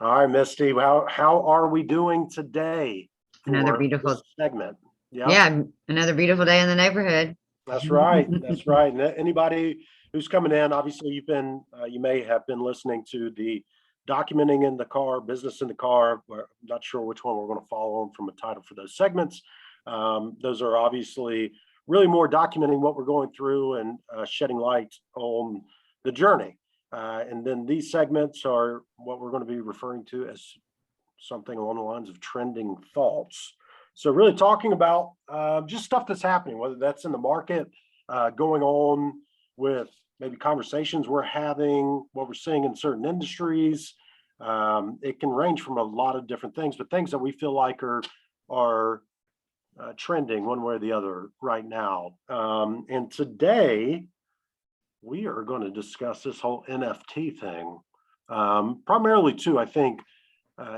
All right, Misty, how are we doing today Another for this beautiful, segment? Yep, yeah, another beautiful day in the neighborhood. that's right. That's right. And anybody who's coming in, obviously you may have been listening to the documenting in the car, business in the car. I'm not sure which one we're going to follow on from a title for those segments. Those are obviously really more documenting what we're going through and shedding light on the journey. And then these segments are what we're going to be referring to as something along the lines of trending thoughts. So really talking about just stuff that's happening, whether that's in the market, going on with maybe conversations we're having, what we're seeing in certain industries. It can range from a lot of different things, but things that we feel like are trending one way or the other right now. And today we are going to discuss this whole NFT thing, primarily too, I think,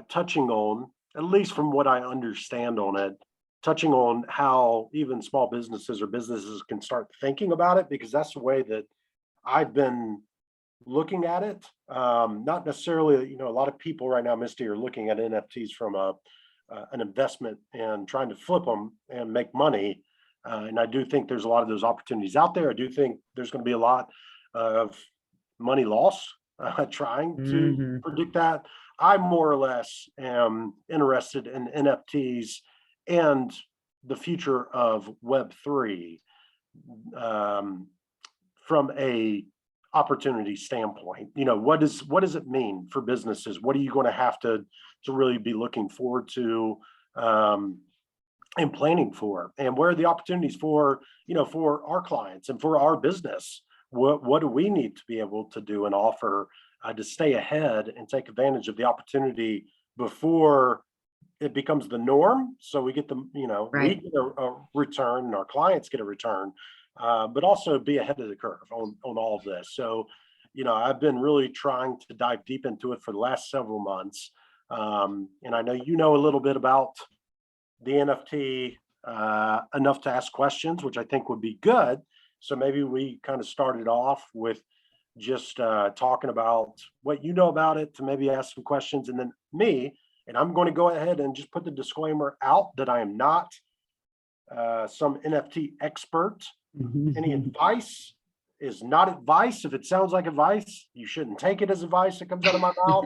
touching on, at least from what I understand on it, touching on how even small businesses or businesses can start thinking about it, because that's the way that I've been looking at it. Not necessarily, a lot of people right now, Misty, are looking at NFTs from an investment and trying to flip them and make money. And I do think there's a lot of those opportunities out there. I do think there's going to be a lot of money loss trying to Hmm. predict that. I more or less am interested in NFTs and the future of Web3 um, from a opportunity standpoint. What does it mean for businesses? What are you going to have to really be looking forward to um, and planning for? And where are the opportunities for our clients and for our business? What do we need to be able to do and offer to stay ahead and take advantage of the opportunity before it becomes the norm? So we get we Right. get a return and our clients get a return, but also be ahead of the curve on all of this. So, I've been really trying to dive deep into it for the last several months. And I know you know a little bit about the NFT enough to ask questions, which I think would be good. So maybe we kind of started off with just talking about what you know about it to maybe ask some questions, and then me, and I'm going to go ahead and just put the disclaimer out that I am not some NFT expert. Any advice is not advice. If it sounds like advice, you shouldn't take it as advice that comes out of my mouth.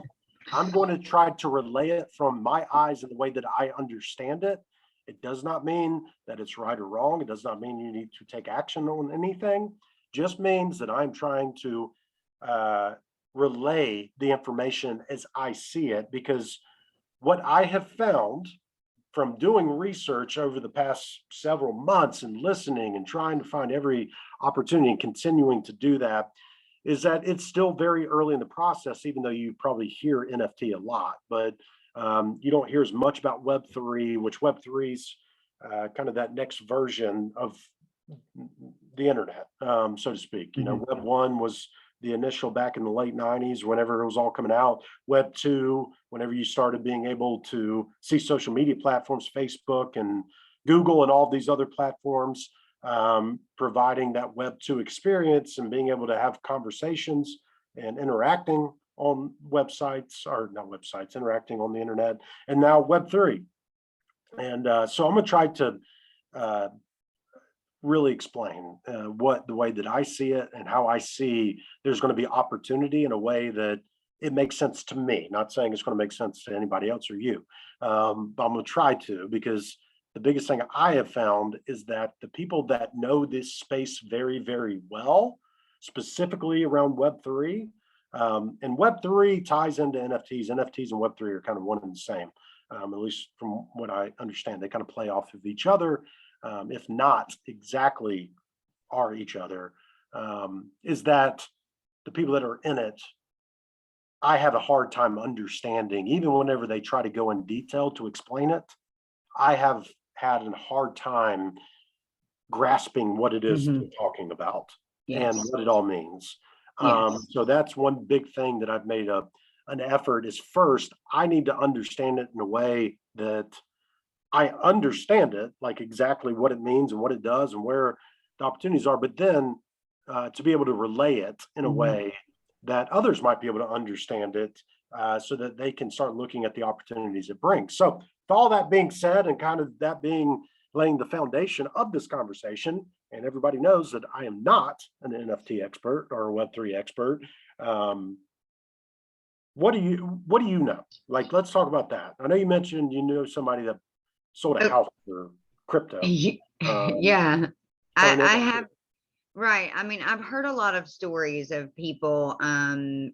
I'm going to try to relay it from my eyes in the way that I understand it. It does not mean that it's right or wrong. It does not mean you need to take action on anything. Just means that I'm trying to uh, relay the information as I see it, because what I have found from doing research over the past several months and listening and trying to find every opportunity and continuing to do that is that it's still very early in the process, even though you probably hear NFT a lot, but you don't hear as much about Web3, which Web3's kind of that next version of the internet, so to speak. Hmm. Web 1 was the initial back in the late 90s, whenever it was all coming out. Web 2, whenever you started being able to see social media platforms, Facebook and Google and all these other platforms, providing that Web 2 experience and being able to have conversations and interacting on websites, or not websites, interacting on the internet, and now Web 3. And so I'm going to try to uh, really explain what the way that I see it and how I see there's going to be opportunity in a way that it makes sense to me. Not saying it's going to make sense to anybody else or you, but I'm going to try to, because the biggest thing I have found is that the people that know this space very, very well, specifically around Web 3, and Web 3 ties into NFTs. NFTs and Web 3 are kind of one and the same, at least from what I understand. They kind of play off of each other, if not exactly are each other, is that the people that are in it, I have a hard time understanding, even whenever they try to go in detail to explain it. I have had a hard time grasping what it is Hmm. they're talking about and Yes. what it all means. Yes. So that's one big thing that I've made an effort is, first, I need to understand it in a way that I understand it, like exactly what it means and what it does and where the opportunities are, but then to be able to relay it in a Hmm. way that others might be able to understand it, so that they can start looking at the opportunities it brings. So with all that being said, and kind of that being laying the foundation of this conversation, and everybody knows that I am not an NFT expert or a Web3 expert. What do you know? Like, let's talk about that. I know you mentioned you know somebody that sold a house for crypto. Yeah, Turn I it. have, right. I mean, I've heard a lot of stories of people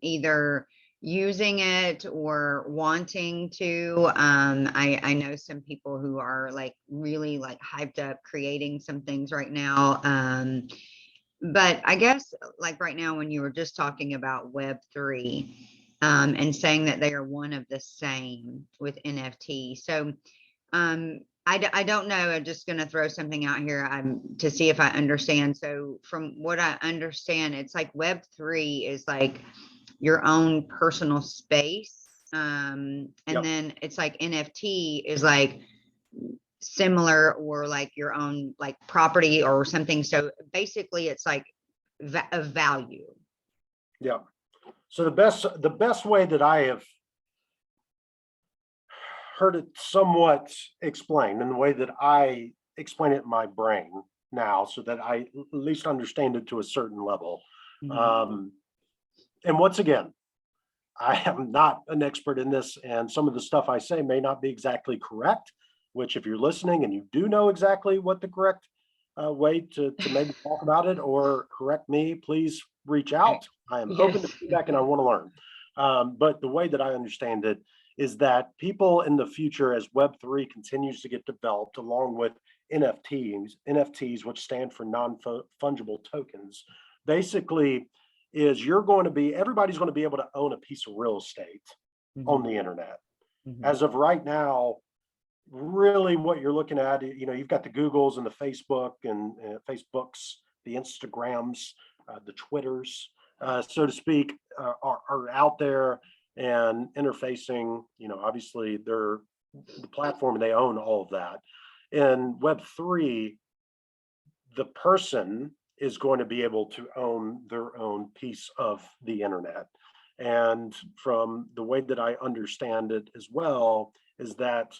either using it or wanting to. I know some people who are like really like hyped up creating some things right now. But I guess like right now, when you were just talking about Web3, and saying that they are one of the same with NFT. So I don't know. I'm just going to throw something out here to see if I understand. So from what I understand, it's like Web3 is like your own personal space. And Yep. then it's like NFT is like similar or like your own like property or something. So basically it's like a value. Yeah. So the best way that I have heard it somewhat explained, and the way that I explain it in my brain now, so that I at least understand it to a certain level. And once again, I am not an expert in this, and some of the stuff I say may not be exactly correct, which if you're listening and you do know exactly what the correct way to maybe talk about it or correct me, please reach out. I am open to feedback and I want to learn. But the way that I understand it is that people in the future, as Web3 continues to get developed, along with NFTs, which stand for non-fungible tokens, basically is everybody's going to be able to own a piece of real estate on the internet. As of right now, really what you're looking at, you've got the Googles and the Facebook and Facebooks, the Instagrams, the Twitters, so to speak, are out there and interfacing. Obviously they're the platform and they own all of that. In Web3, the person is going to be able to own their own piece of the internet. And from the way that I understand it as well, is that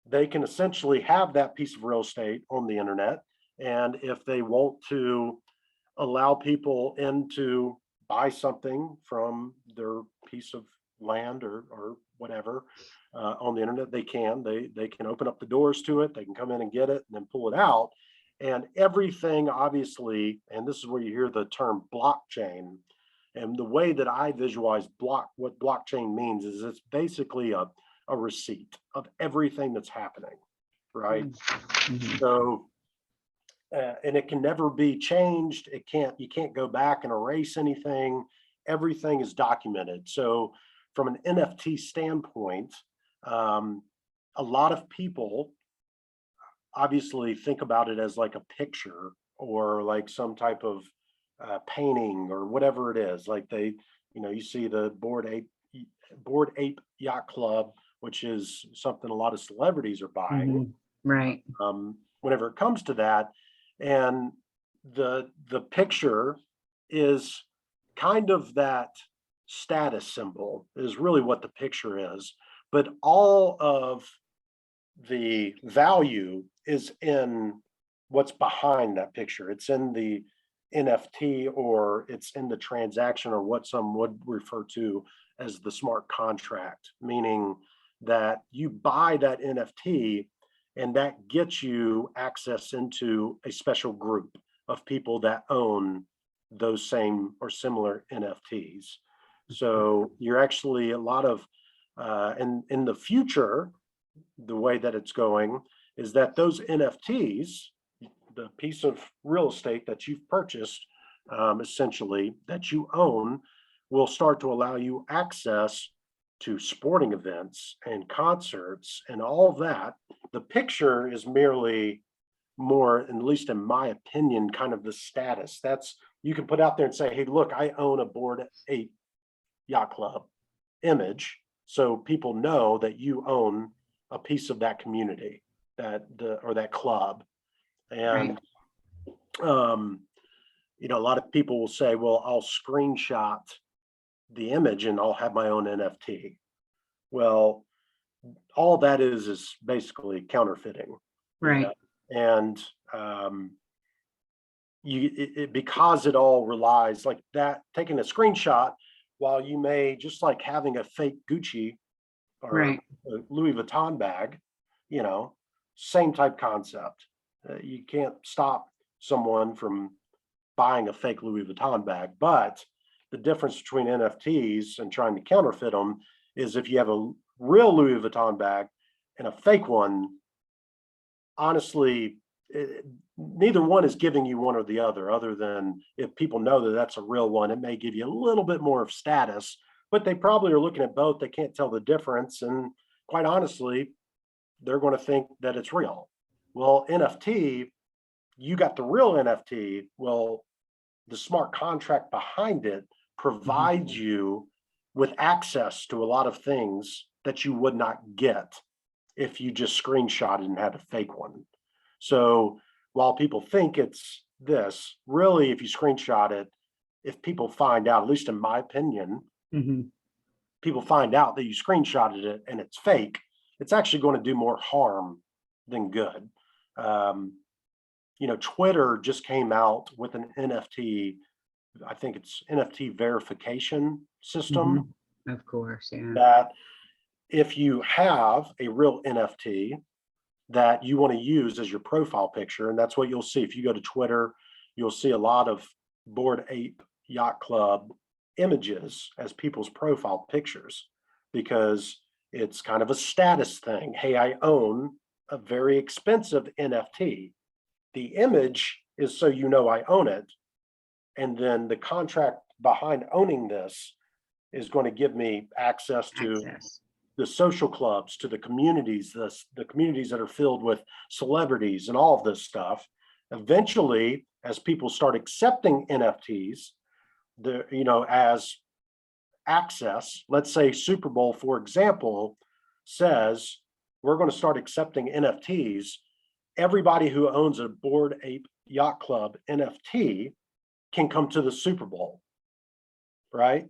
they can essentially have that piece of real estate on the internet. And if they want to allow people in to buy something from their piece of land or whatever on the internet, they can. They can open up the doors to it. They can come in and get it and then pull it out. And everything, obviously, and this is where you hear the term blockchain. And the way that I visualize what blockchain means is it's basically a receipt of everything that's happening, right? So, and it can never be changed. You can't go back and erase anything. Everything is documented. So from an NFT standpoint, a lot of people obviously think about it as like a picture or like some type of painting or whatever it is. Like you see the Bored Ape Yacht Club, which is something a lot of celebrities are buying. Right. Whenever it comes to that, and the picture is kind of that status symbol is really what the picture is, but all of the value is in what's behind that picture. It's in the NFT, or it's in the transaction, or what some would refer to as the smart contract, meaning that you buy that NFT and that gets you access into a special group of people that own those same or similar NFTs. So you're actually a lot of, in the future, the way that it's going is that those NFTs, the piece of real estate that you've purchased, essentially that you own, will start to allow you access to sporting events and concerts and all of that. The picture is merely more, at least in my opinion, kind of the status. That's, you can put out there and say, hey, look, I own a Bored Ape Yacht Club image. So people know that you own a piece of that community, or that club. And a lot of people will say, well, I'll screenshot the image and I'll have my own NFT. Well, all that is basically counterfeiting, you Right. know, and because it all relies like that, taking a screenshot, while you may just like having a fake Gucci or Right. a Louis Vuitton bag, you know, same type concept. You can't stop someone from buying a fake Louis Vuitton bag, but the difference between NFTs and trying to counterfeit them is if you have a real Louis Vuitton bag and a fake one, honestly, neither one is giving you one or the other than if people know that that's a real one, it may give you a little bit more of status, but they probably are looking at both. They can't tell the difference. And quite honestly, they're going to think that it's real. Well, NFT, you got the real NFT. Well, the smart contract behind it Hmm. provides you with access to a lot of things that you would not get if you just screenshot it and had a fake one. So while people think it's this, really, if you screenshot it, if people find out, at least in my opinion, Hmm. people find out that you screenshotted it and it's fake, it's actually going to do more harm than good. Um, Twitter just came out with an NFT. I think it's NFT verification Hmm. system Of course. Yeah. that if you have a real NFT that you want to use as your profile picture, and that's what you'll see if you go to Twitter, you'll see a lot of Bored Ape Yacht Club images as people's profile pictures because it's kind of a status thing. Hey, I own a very expensive NFT. The image is so you know I own it, and then the contract behind owning this is going to give me access to Access. the social clubs, to the communities, the communities that are filled with celebrities and all of this stuff. Eventually, as people start accepting NFTs, as access, let's say Super Bowl, for example, says we're going to start accepting NFTs. Everybody who owns a Bored Ape Yacht Club NFT can come to the Super Bowl, right?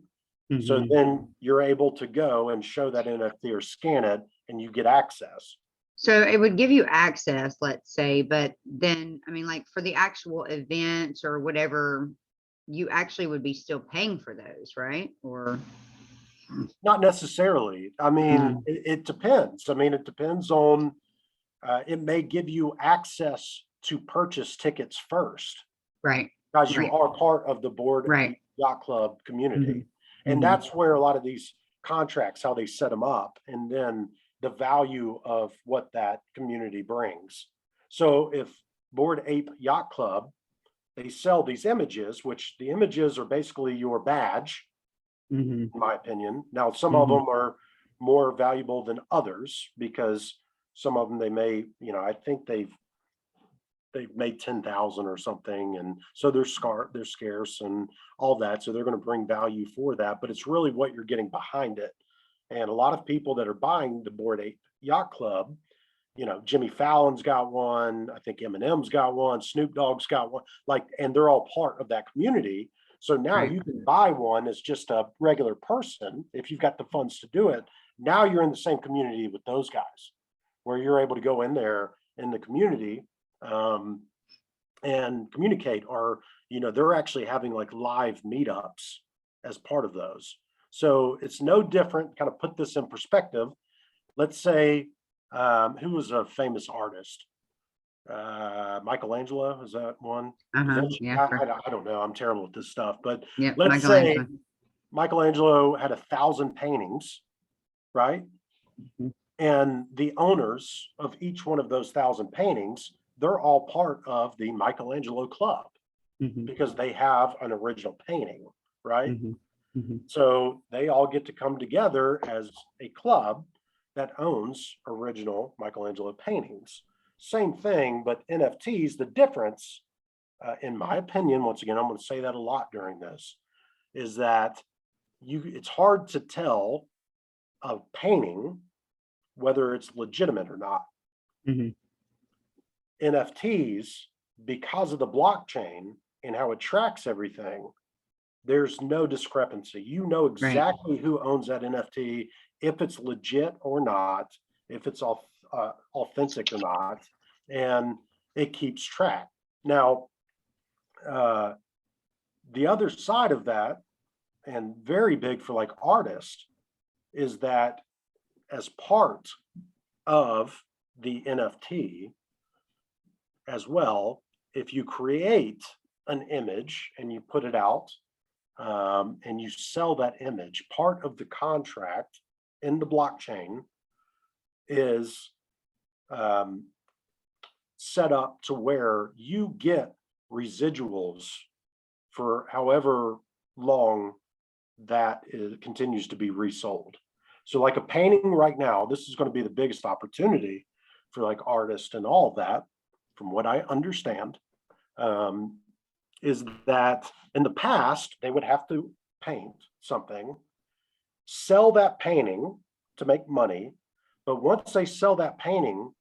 So Hmm. then you're able to go and show that NFT or scan it and you get access. So it would give you access, let's say, but then, I mean, like for the actual events or whatever, you actually would be still paying for those, right? Or, Not necessarily. I mean, Mhm. it depends. I mean, it depends on, it may give you access to purchase tickets first Right, because you right, are part of the Board right. Yacht Club Hmm. community. And Hmm. that's where a lot of these contracts, how they set them up, and then the value of what that community brings. So if Board Ape Yacht Club, they sell these images, which the images are basically your badge, Hmm. in my opinion. Now, some of Hmm. them are more valuable than others because some of them they may, I think they've made 10,000 or something, and so they're scarce and all that. So they're going to bring value for that, but it's really what you're getting behind it. And a lot of people that are buying the Bored Ape Yacht Club, Jimmy Fallon's got one, I think Eminem's got one, Snoop Dogg's got one, like, and they're all part of that community. So now Right. you can buy one as just a regular person if you've got the funds to do it. Now you're in the same community with those guys, where you're able to go in there in the community um, and communicate. Or they're actually having like live meetups as part of those. So it's no different. Kind of put this in perspective. Let's say who was a famous artist? Michelangelo, is that one? Da Uh-huh. Vinci? Yeah. I don't know. I'm terrible at this stuff, but Yep. let's say Michelangelo. Michelangelo had 1,000 paintings, right? Mhm. And the owners of each one of those 1,000 paintings, they're all part of the Michelangelo Club Mhm. because they have an original painting, right? Mhm. Mhm. So they all get to come together as a club that owns original Michelangelo paintings. Same thing, but NFTs, the difference, in my opinion, once again, I'm going to say that a lot during this, is that it's hard to tell a painting whether it's legitimate or not. Mhm. NFTs, because of the blockchain and how it tracks everything, there's no discrepancy. You know Right. exactly who owns that NFT, if it's legit or not, if it's authentic or not, and it keeps track. Now, uh, the other side of that, and very big for like artists, is that as part of the NFT as well, if you create an image and you put it out, and you sell that image, part of the contract in the blockchain is set up to where you get residuals for however long that continues to be resold. So like a painting right now, this is going to be the biggest opportunity for like artists and all of that, from what I understand, is that in the past, they would have to paint something, sell that painting to make money. But once they sell that painting,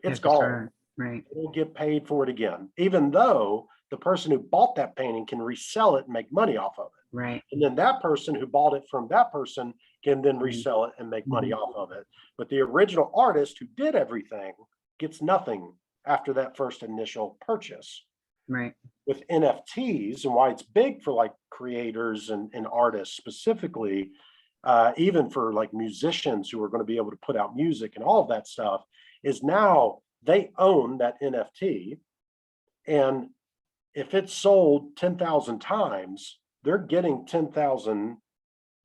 it's gone. Right. They don't get paid for it again, even though the person who bought that painting can resell it and make money off of it. Right. And then that person who bought it from that person can then resell it and make money Mhm. off of it. But the original artist who did everything gets nothing after that first initial purchase. Right. With NFTs, and why it's big for like creators and artists specifically, even for like musicians who are going to be able to put out music and all of that stuff, is now they own that NFT. And if it's sold 10,000 times, they're getting 10,000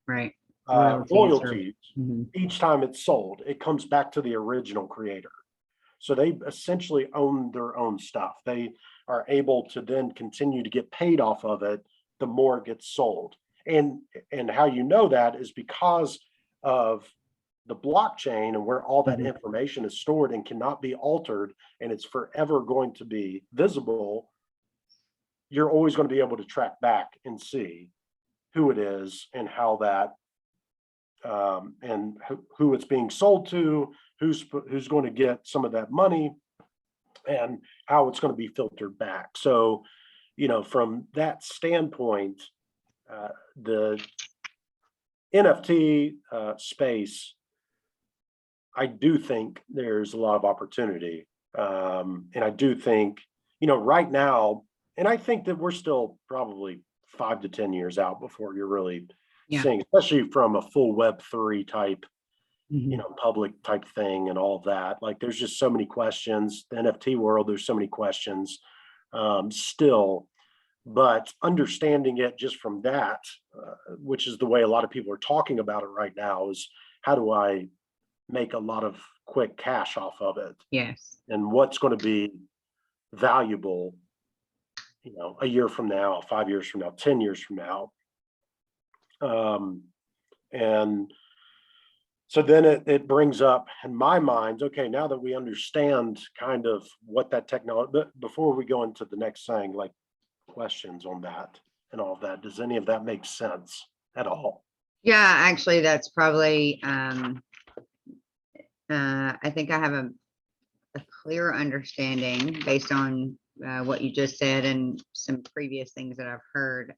Right. royalties Mhm. each time it's sold. It comes back to the original creator. So they essentially own their own stuff. They are able to then continue to get paid off of it the more it gets sold. And how you know that is because of the blockchain and where all that Mhm. information is stored and cannot be altered, and it's forever going to be visible. You're always going to be able to track back and see who it is and how that and who it's being sold to, who's going to get some of that money, and how it's going to be filtered back. So, from that standpoint, the NFT space, I do think there's a lot of opportunity, and I do think, right now, and I think that we're still probably 5 to 10 years out before you're really Yeah. seeing, especially from a full Web3 type, Mhm. public type thing and all of that. Like there's just so many questions. The NFT world, there's so many questions still, but understanding it just from that, which is the way a lot of people are talking about it right now, is how do I make a lot of quick cash off of it, Yes. and what's going to be valuable, a year from now, 5 years from now, 10 years from now. And so then it brings up in my mind, okay, now that we understand kind of what that technology, but before we go into the next thing, like questions on that and all of that, does any of that make sense at all? Yeah, actually, that's probably, I think I have a clear understanding based on what you just said and some previous things that I've heard.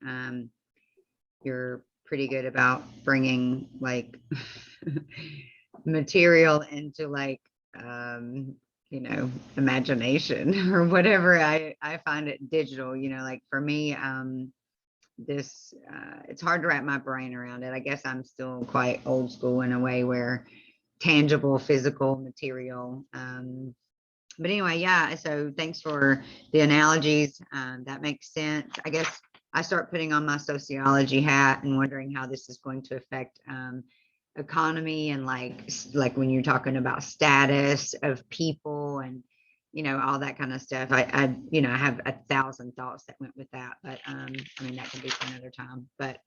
You're pretty good about bringing like material into like, um, imagination or whatever. I find it digital, like for me, this it's hard to wrap my brain around it. I guess I'm still quite old school in a way where tangible physical material, but anyway, yeah, so thanks for the analogies. That makes sense. I guess I start putting on my sociology hat and wondering how this is going to affect economy and like when you're talking about status of people and all that kind of stuff. I have 1,000 thoughts that went with that, but I mean that can be for another time. But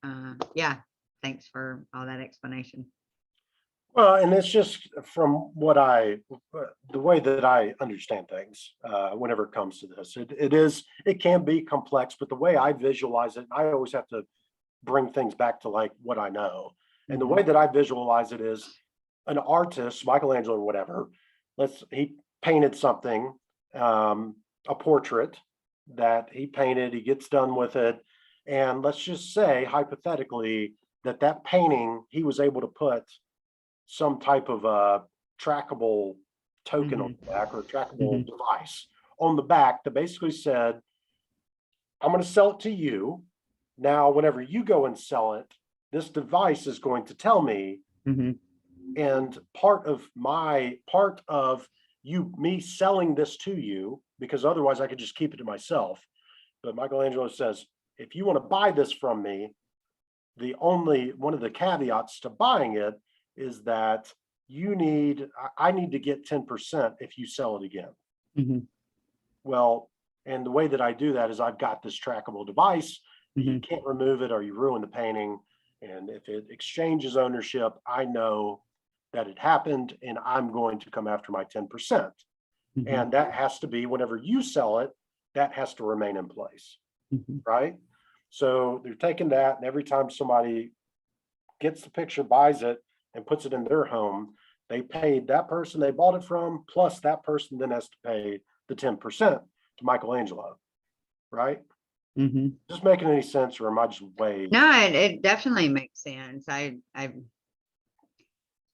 yeah, thanks for all that explanation. Well, and it's just from the way that I understand things, whenever it comes to this, it can be complex, but the way I visualize it, I always have to bring things back to like what I know. And the Mhm. way that I visualize it is an artist, Michelangelo or whatever, he painted something, a portrait that he painted, he gets done with it, And let's just say hypothetically that that painting, he was able to put some type of a trackable token on the back, or a trackable device on the back that basically said, I'm going to sell it to you. Now, whenever you go and sell it, this device is going to tell me, and part of me selling this to you, because otherwise I could just keep it to myself. But Michelangelo says, if you want to buy this from me, one of the caveats to buying it is that I need to get 10% if you sell it again. Well, and the way that I do that is I've got this trackable device. You can't remove it or you ruin the painting. And if it exchanges ownership, I know that it happened and I'm going to come after my 10%. And that has to be, whenever you sell it, that has to remain in place, right? So they're taking that, and every time somebody gets the picture, buys it, and puts it in their home, they paid that person they bought it from, plus that person then has to pay the 10% to Michelangelo, right? Just making any sense, or am I just way? No, it definitely makes sense. I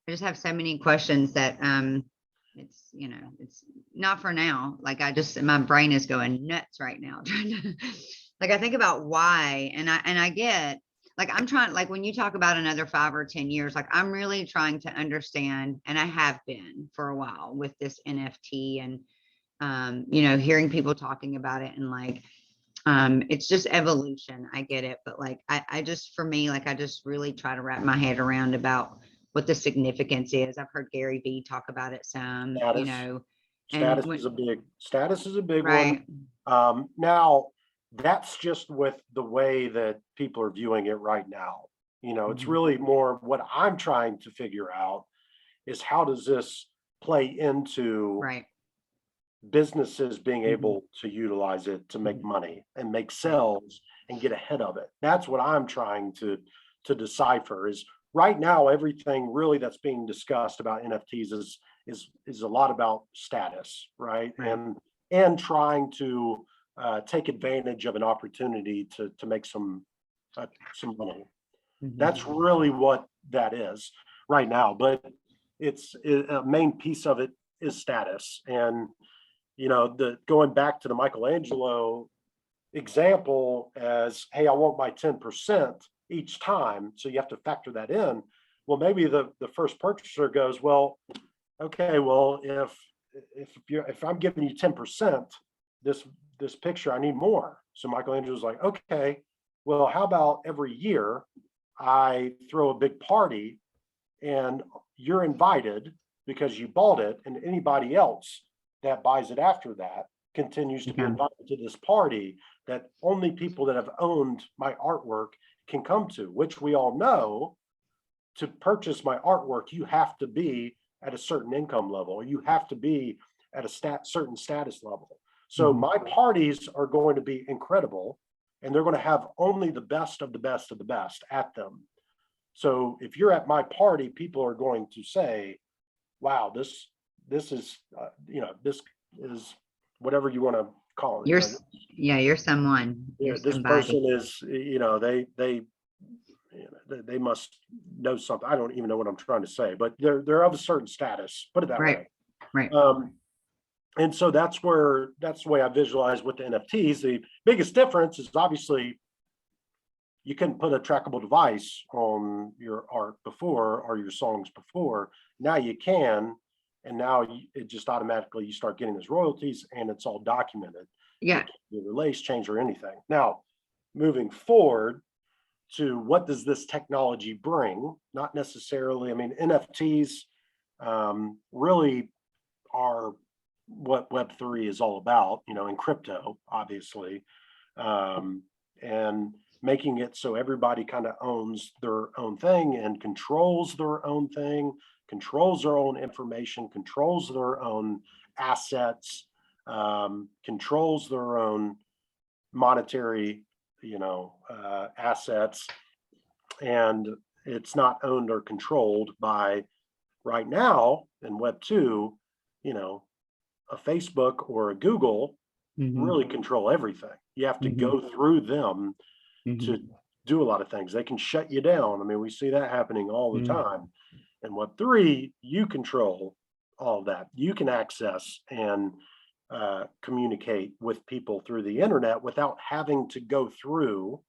just have so many questions that it's, it's not for now. Like my brain is going nuts right now trying to, like, I think about why, and I get, like, I'm trying, like, when you talk about another 5 or 10 years, like, I'm really trying to understand, and I have been for a while with this NFT, and hearing people talking about it, and like, it's just evolution. I get it. But like, I just, for me, like, I just really try to wrap my head around about what the significance is. I've heard Gary Vee talk about it some, Status and is a big right. one. Now that's just with the way that people are viewing it right now. It's really more what I'm trying to figure out is, how does this play into Right. businesses being able to utilize it to make money and make sales and get ahead of it? That's what I'm trying to decipher. Is right now everything really that's being discussed about NFTs is a lot about status, right? And trying to take advantage of an opportunity to make some money. That's really what that is right now. But a main piece of it is status. And going back to the Michelangelo example as, hey, I want my 10% each time, so you have to factor that in. Well, maybe the first purchaser goes, well, okay, well, if I'm giving you 10%, this picture, I need more. So Michelangelo's like, okay, well, how about every year I throw a big party and you're invited because you bought it, and anybody else that buys it after that continues to be invited to this party that only people that have owned my artwork can come to, which we all know, to purchase my artwork, you have to be at a certain income level, or you have to be at a certain status level. So my parties are going to be incredible, and they're going to have only the best of the best of the best at them. So if you're at my party, people are going to say, wow, this is, this is whatever you want to call it. You're someone. You're this somebody. person is, they must know something. I don't even know what I'm trying to say, but they're of a certain status, put it that way. Right. And so that's the way I visualize with the NFTs. The biggest difference is, obviously, you couldn't put a trackable device on your art before, or your songs before. Now you can, and now it just automatically, you start getting those royalties, and it's all documented. Yeah. You release, change, or anything. Now, moving forward to what does this technology bring? Not necessarily, I mean, NFTs really are what Web3 is all about, in crypto, obviously, and making it so everybody kind of owns their own thing and controls their own thing, controls their own information, controls their own assets, controls their own monetary, assets, and it's not owned or controlled by, right now in Web2, a Facebook or a Google really control everything. You have to go through them to do a lot of things. They can shut you down. I mean, we see that happening all the time. And Web3, you control all of that. You can access and communicate with people through the internet without having to go through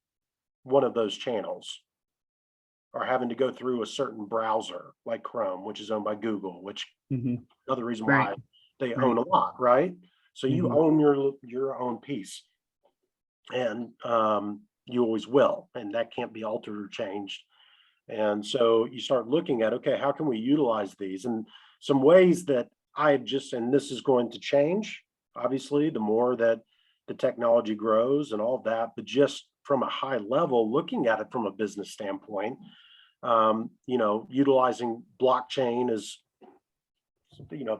one of those channels, or having to go through a certain browser like Chrome, which is owned by Google, which another reason why Right. they own a lot, right? So you own your own piece, and you always will, and that can't be altered or changed. And so you start looking at, okay, how can we utilize these? And some ways that and this is going to change, obviously, the more that the technology grows and all that, but just from a high level, looking at it from a business standpoint, utilizing blockchain as,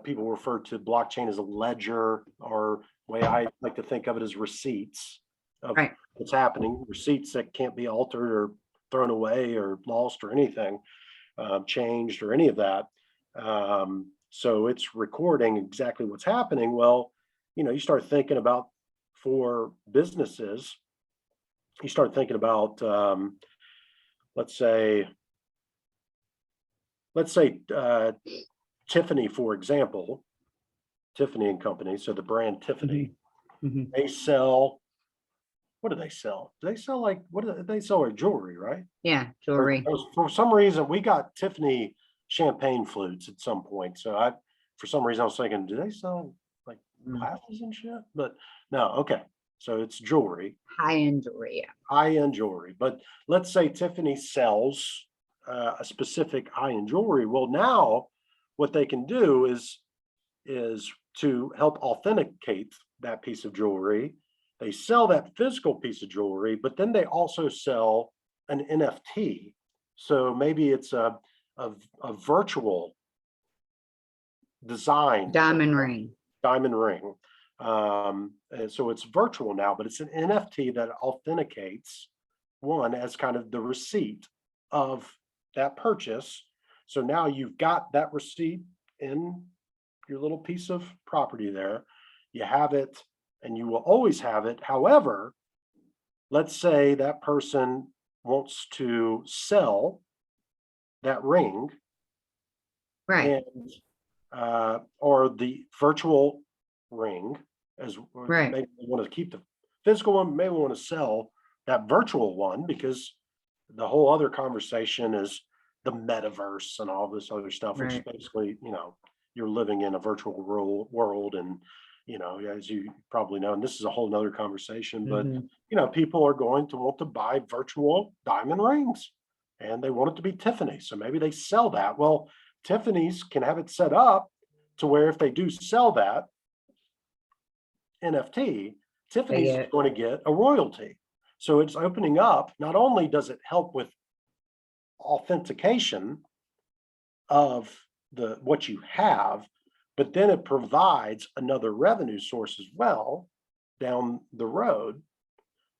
people refer to blockchain as a ledger, or way I like to think of it as receipts of what's happening, receipts that can't be altered or thrown away or lost or anything, changed or any of that. So it's recording exactly what's happening. Well, you start thinking about, for businesses, you start thinking about, let's say Tiffany, for example, Tiffany and Company. So the brand Tiffany, they sell, what do they sell? Do they sell they sell? Our jewelry, right? Yeah, jewelry. For some reason, we got Tiffany champagne flutes at some point. So for some reason, I was thinking, do they sell like glasses and shit? But no, okay. So it's jewelry. High-end jewelry, yeah. High-end jewelry. But let's say Tiffany sells a specific high-end jewelry. Well, now what they can do is to help authenticate that piece of jewelry. They sell that physical piece of jewelry, but then they also sell an NFT. So maybe it's a virtual design diamond ring. And so it's virtual now, but it's an NFT that authenticates one as kind of the receipt of that purchase. So now you've got that receipt in your little piece of property there. You have it, and you will always have it. However, let's say that person wants to sell that ring, right? And or the virtual ring, as right. Maybe they want to keep the physical one, maybe we want to sell that virtual one, because the whole other conversation is the metaverse and all this other stuff, which is basically, you're living in a virtual world. And, as you probably know, and this is a whole nother conversation, but, people are going to want to buy virtual diamond rings, and they want it to be Tiffany. So maybe they sell that. Well, Tiffany's can have it set up to where if they do sell that NFT, Tiffany's is going to get a royalty. So it's opening up, not only does it help with authentication of what you have, but then it provides another revenue source as well down the road,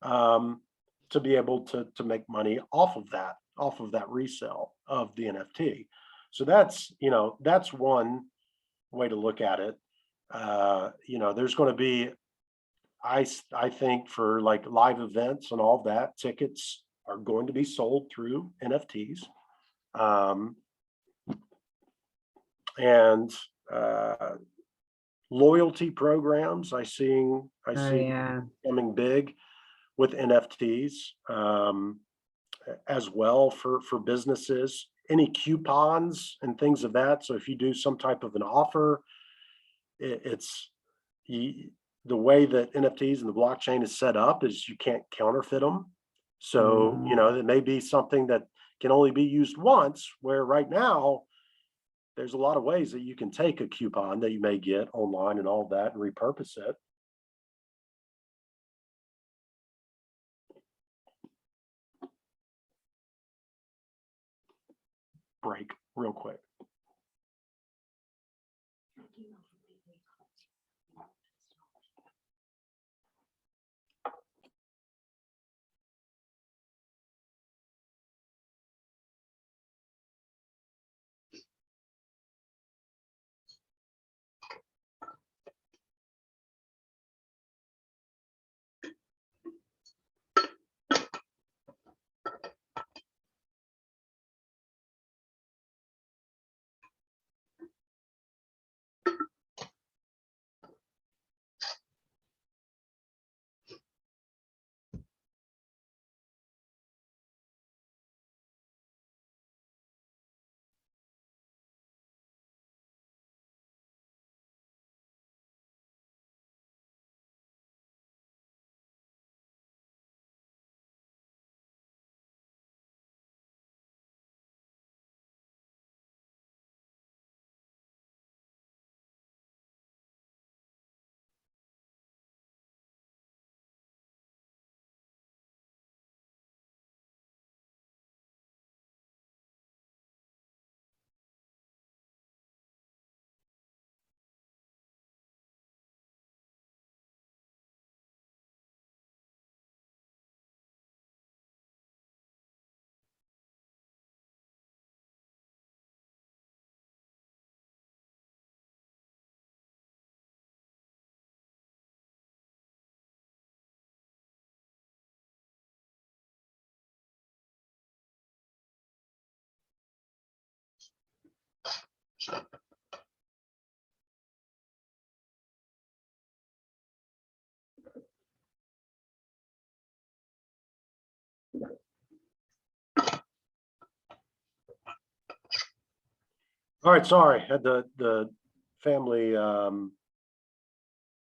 to be able to make money off of that resale of the NFT. So that's one way to look at it. There's going to be, I think, for like live events and all that, tickets are going to be sold through NFTs. And loyalty programs, I see coming big with NFTs, as well for businesses. Any coupons and things of that. So if you do some type of an offer, it's the way that NFTs and the blockchain is set up is you can't counterfeit them. So, it may be something that can only be used once, where right now there's a lot of ways that you can take a coupon that you may get online and all that and repurpose it. Break real quick. All right, sorry, had the family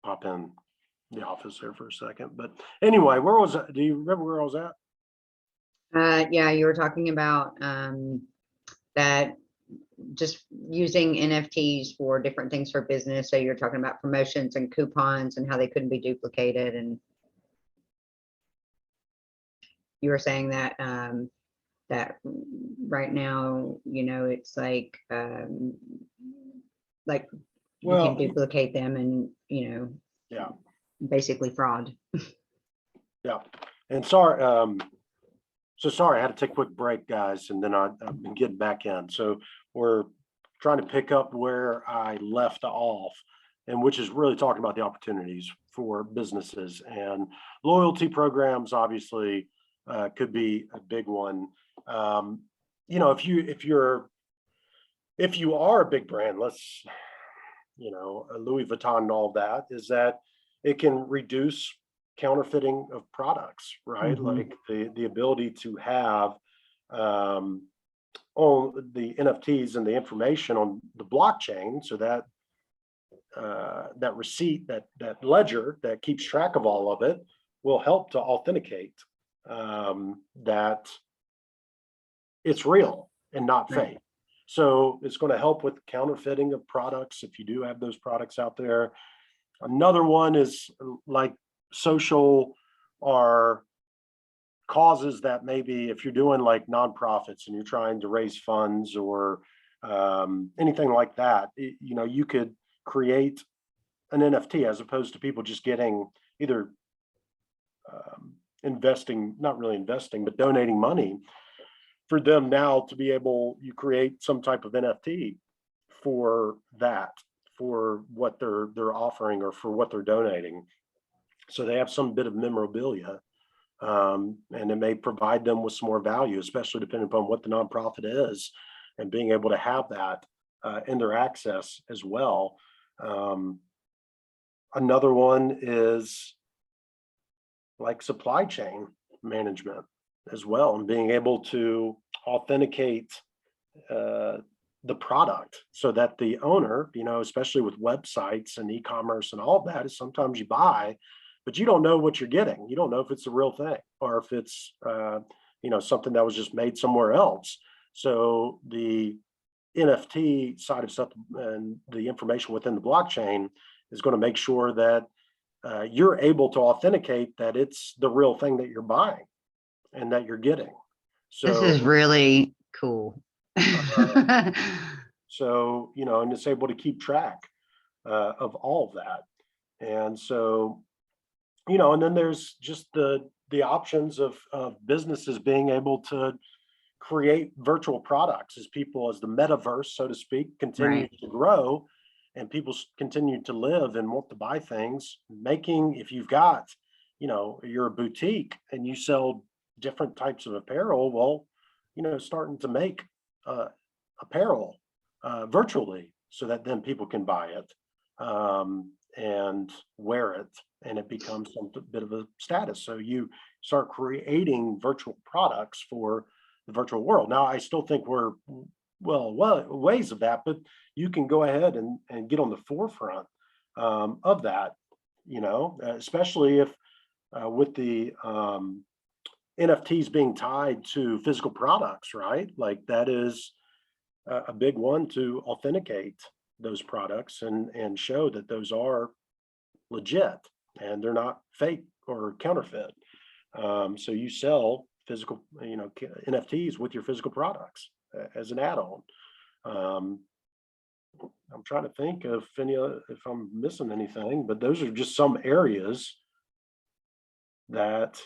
pop in the office there for a second. But anyway, where was that? Do you remember where I was at? Yeah, you were talking about that just using NFTs for different things for business. So you're talking about promotions and coupons and how they couldn't be duplicated. And you were saying that that right now, it's like you Well, can duplicate them and, yeah, basically fraud. yeah. And sorry, so sorry, I had to take a quick break, guys, and then I've been getting back in. So we're trying to pick up where I left off, and which is really talking about the opportunities for businesses, and loyalty programs obviously could be a big one. If you are a big brand, let's, Louis Vuitton and all that, is that it can reduce counterfeiting of products, right? Like the ability to have on the NFTs and the information on the blockchain, so that that receipt, that ledger that keeps track of all of it, will help to authenticate that it's real and not fake. So it's going to help with counterfeiting of products if you do have those products out there. Another one is like social or causes that maybe if you're doing like nonprofits and you're trying to raise funds or anything like that, you could create an NFT as opposed to people just getting either investing, not really investing, but donating money. For them now to be able, you create some type of NFT for that, for what they're offering or for what they're donating. So they have some bit of memorabilia, and it may provide them with some more value, especially depending upon what the nonprofit is, and being able to have that in their access as well. Another one is like supply chain management as well, and being able to authenticate the product so that the owner, especially with websites and e-commerce and all of that, is sometimes you buy, but you don't know what you're getting. You don't know if it's the real thing or if it's something that was just made somewhere else. So the NFT side of stuff and the information within the blockchain is going to make sure that you're able to authenticate that it's the real thing that you're buying and that you're getting. So this is really cool. So, and it's able to keep track of all of that. And so, and then there's just the options of businesses being able to create virtual products as the metaverse, so to speak, continues to grow and people continue to live and want to buy things, if you've got, you're a boutique and you sell different types of apparel, well, starting to make apparel virtually so that then people can buy it and wear it, and it becomes some bit of a status. So you start creating virtual products for the virtual world. Now, I still think we're ways of that, but you can go ahead and get on the forefront of that, especially if with the NFTs being tied to physical products, right? Like that is a big one to authenticate those products and show that those are legit and they're not fake or counterfeit. So you sell physical, NFTs with your physical products as an add-on. I'm trying to think of if I'm missing anything, but those are just some areas that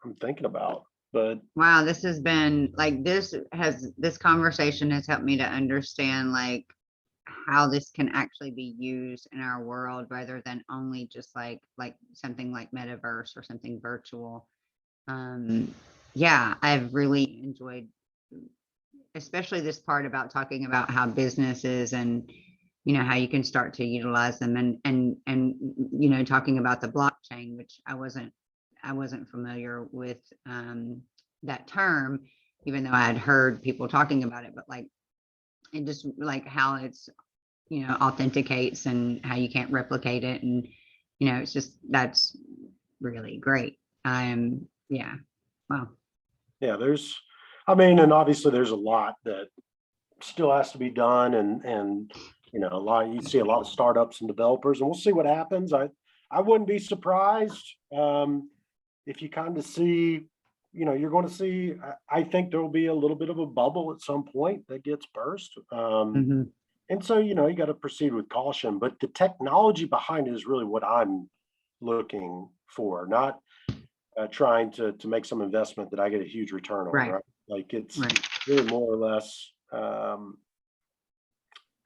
I'm thinking about. But wow, this has been like, this conversation has helped me to understand like how this can actually be used in our world rather than only just like something like metaverse or something virtual. Yeah, I've really enjoyed especially this part about talking about how businesses and, how you can start to utilize them, and talking about the blockchain, which I wasn't familiar with that term, even though I had heard people talking about it, but like, and just like how it's, authenticates and how you can't replicate it. And, it's just, that's really great. Yeah. Wow. Yeah, and obviously there's a lot that still has to be done, and you see a lot of startups and developers, and we'll see what happens. I wouldn't be surprised if you kind of see, you're going to see. I think there will be a little bit of a bubble at some point that gets burst. Mhm. And so, you got to proceed with caution, but the technology behind it is really what I'm looking for, not trying to make some investment that I get a huge return on, Right. right? Like it's Right. really more or less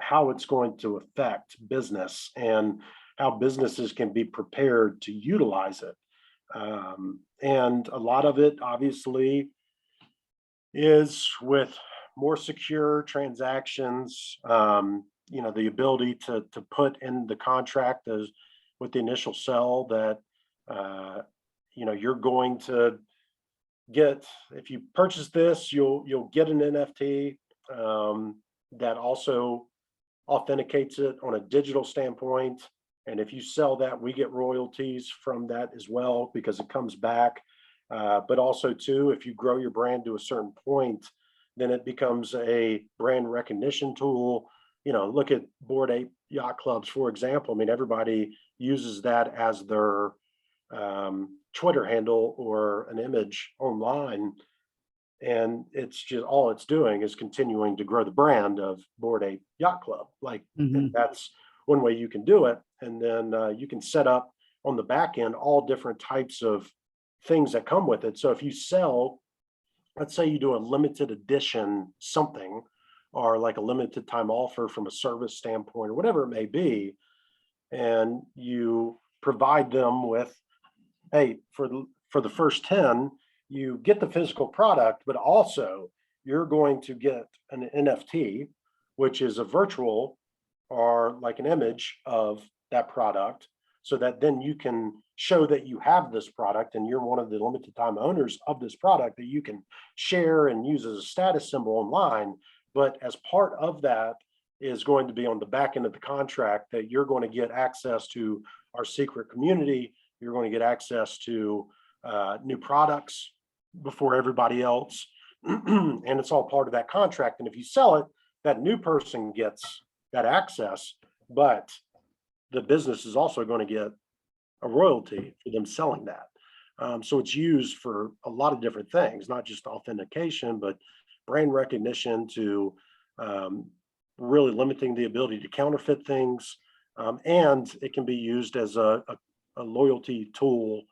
how it's going to affect business and how businesses can be prepared to utilize it. And a lot of it obviously is with more secure transactions, the ability to put in the contract as with the initial sell that, you're going to get, if you purchase this, you'll get an NFT that also authenticates it on a digital standpoint. And if you sell that, we get royalties from that as well because it comes back. But also too, if you grow your brand to a certain point, then it becomes a brand recognition tool. Look at Bored Ape Yacht Clubs, for example. I mean, everybody uses that as their Twitter handle or an image online. And it's just all it's doing is continuing to grow the brand of Bored Ape Yacht Club. Like Mhm. that's one way you can do it. And then you can set up on the back end all different types of things that come with it. So if you sell, let's say you do a limited edition something, or like a limited time offer from a service standpoint or whatever it may be, and you provide them with, hey, for the first 10, you get the physical product, but also you're going to get an NFT, which is a virtual or like an image of that product, so that then you can show that you have this product and you're one of the limited time owners of this product that you can share and use as a status symbol online. But as part of that is going to be on the back end of the contract that you're going to get access to our secret community. You're going to get access to new products before everybody else. And it's all part of that contract. And if you sell it, that new person gets that access, but the business is also going to get a royalty for them selling that. So it's used for a lot of different things, not just authentication, but brand recognition to really limiting the ability to counterfeit things. And it can be used as a loyalty tool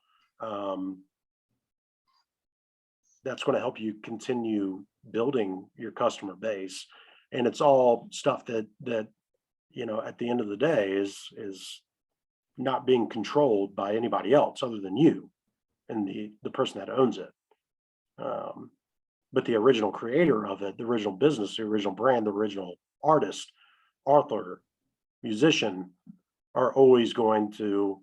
that's going to help you continue building your customer base. And it's all stuff that at the end of the day is not being controlled by anybody else other than you and the person that owns it. But the original creator of it, the original business, the original brand, the original artist, author, musician are always going to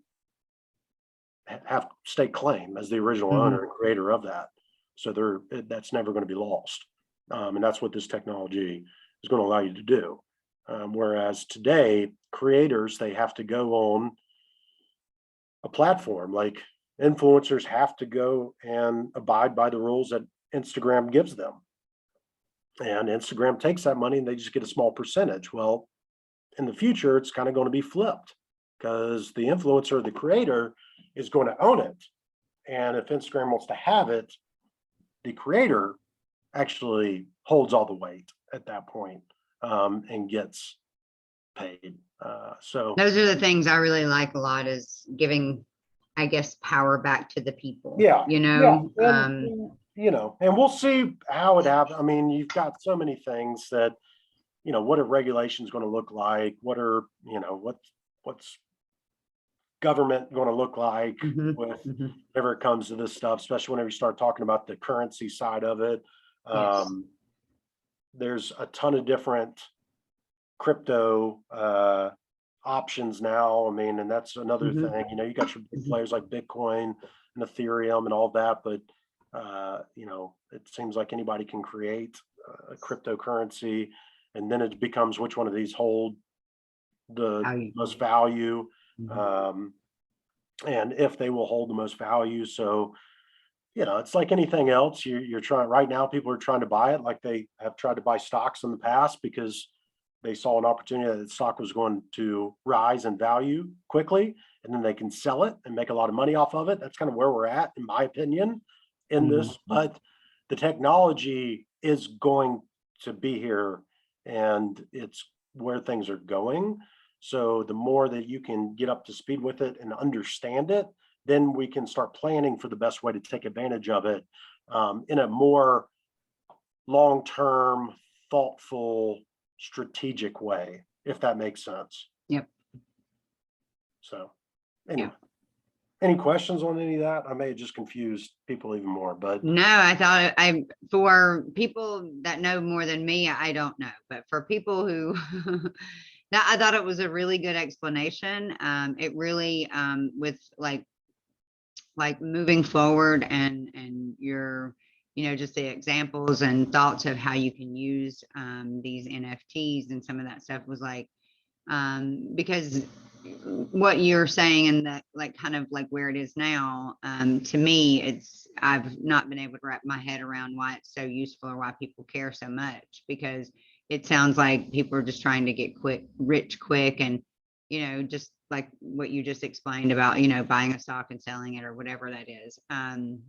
have stake claim as the original owner and creator of that. So that's never going to be lost. And that's what this technology is going to allow you to do. Whereas today, creators, they have to go on a platform, like influencers have to go and abide by the rules that Instagram gives them. And Instagram takes that money and they just get a small percentage. Well, in the future, it's kind of going to be flipped because the influencer, the creator, is going to own it. And if Instagram wants to have it, the creator actually holds all the weight at that point, and gets paid. So Those are the things I really like a lot, is giving, I guess, power back to the people. yeah, and we'll see how it happens. I mean, you've got so many things that, what are regulations going to look like? What are, what's government going to look like with whenever it comes to this stuff, especially whenever you start talking about the currency side of it. Yes. there's a ton of different crypto options now. I mean, and that's another thing, you know, you got your big players like Bitcoin and Ethereum and all that, but you know, it seems like anybody can create a cryptocurrency, and then it becomes which one of these hold the most value, and if they will hold the most value. So, you know, it's like anything else. You're trying right now, people are trying to buy it like they have tried to buy stocks in the past because they saw an opportunity that the stock was going to rise in value quickly, and then they can sell it and make a lot of money off of it. That's kind of where we're at, in my opinion, in this. But the technology is going to be here, and it's where things are going. So the more that you can get up to speed with it and understand it, then we can start planning for the best way to take advantage of it in a more long-term, thoughtful, strategic way, if that makes sense. Yep. So anyway, any questions on any of that? I may have just confused people even more, but no, I thought for people that know more than me, I don't know, but for people who now, I thought it was a really good explanation. It really with like moving forward and your, you know, just the examples and thoughts of how you can use these NFTs and some of that stuff was like, because what you're saying and that like kind of like where it is now, to me, I've not been able to wrap my head around why it's so useful or why people care so much, because it sounds like people are just trying to get rich quick, and, you know, just like what you just explained about, you know, buying a stock and selling it or whatever that is. And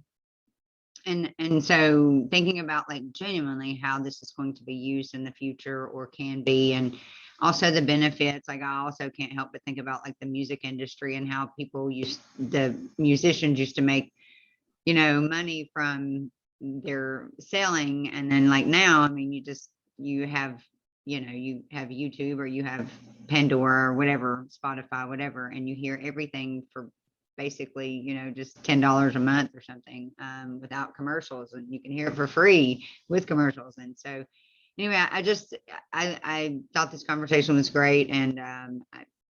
so thinking about like genuinely how this is going to be used in the future or can be, and also the benefits, like I also can't help but think about like the music industry and how the musicians used to make, you know, money from their selling. And then like now, I mean, you have YouTube or you have Pandora or whatever, Spotify, whatever, and you hear everything for basically, you know, just $10 a month or something, without commercials, and you can hear it for free with commercials. And so anyway, I thought this conversation was great, and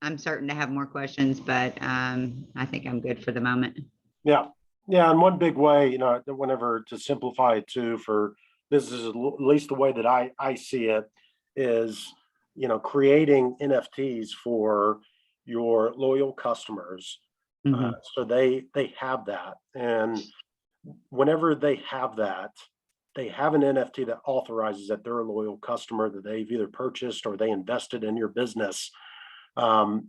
I'm certain to have more questions, but I think I'm good for the moment. yeah. And one big way, you know, whenever to simplify it too, for businesses, at least the way that I see it is, you know, creating NFTs for your loyal customers. So they have that, and whenever they have that, they have an NFT that authorizes that they're a loyal customer, that they've either purchased or they invested in your business. That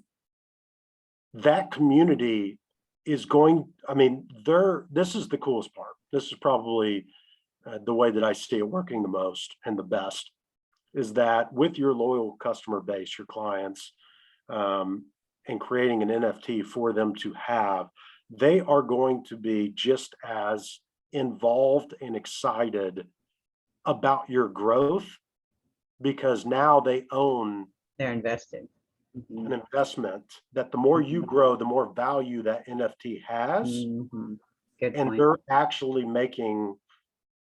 community is going, I mean, this is the coolest part. This is probably the way that I see it working the most and the best, is that with your loyal customer base, your clients, and creating an NFT for them to have, they are going to be just as involved and excited about your growth, because now they own They're invested. an investment that the more you grow, the more value that NFT has. Good and point. They're actually making,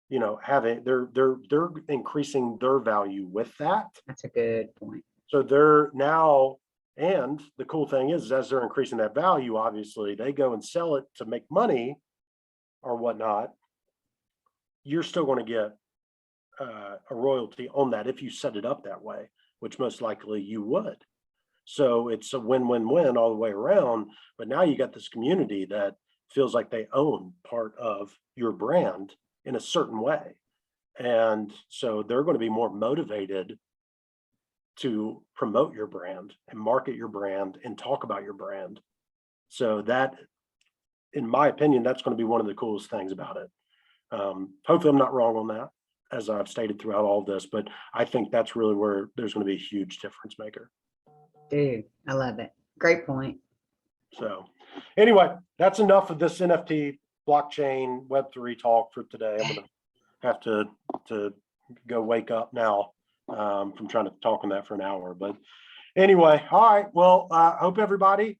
you know, they're increasing their value with that. That's a good point. So they're now, and the cool thing is, as they're increasing that value, obviously they go and sell it to make money or whatnot. You're still going to get a royalty on that if you set it up that way, which most likely you would. So it's a win-win-win all the way around. But now you got this community that feels like they own part of your brand in a certain way. And so they're going to be more motivated to promote your brand and market your brand and talk about your brand. So that, in my opinion, that's going to be one of the coolest things about it. Hopefully I'm not wrong on that, as I've stated throughout all this, but I think that's really where there's going to be a huge difference maker. Dude, I love it. Great point. So anyway, that's enough of this NFT blockchain Web3 talk for today. I'm going to have to go wake up now from trying to talk on that for an hour. But anyway, all right. Well, I hope everybody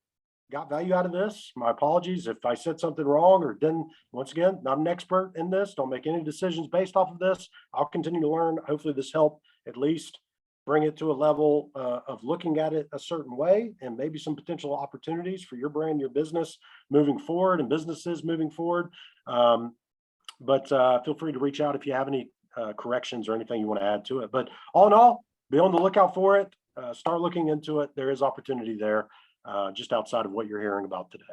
got value out of this. My apologies if I said something wrong or didn't. Once again, not an expert in this. Don't make any decisions based off of this. I'll continue to learn. Hopefully this helped at least bring it to a level of looking at it a certain way, and maybe some potential opportunities for your brand, your business moving forward, and businesses moving forward. But feel free to reach out if you have any corrections or anything you want to add to it. But all in all, be on the lookout for it. Start looking into it. There is opportunity there, just outside of what you're hearing about today.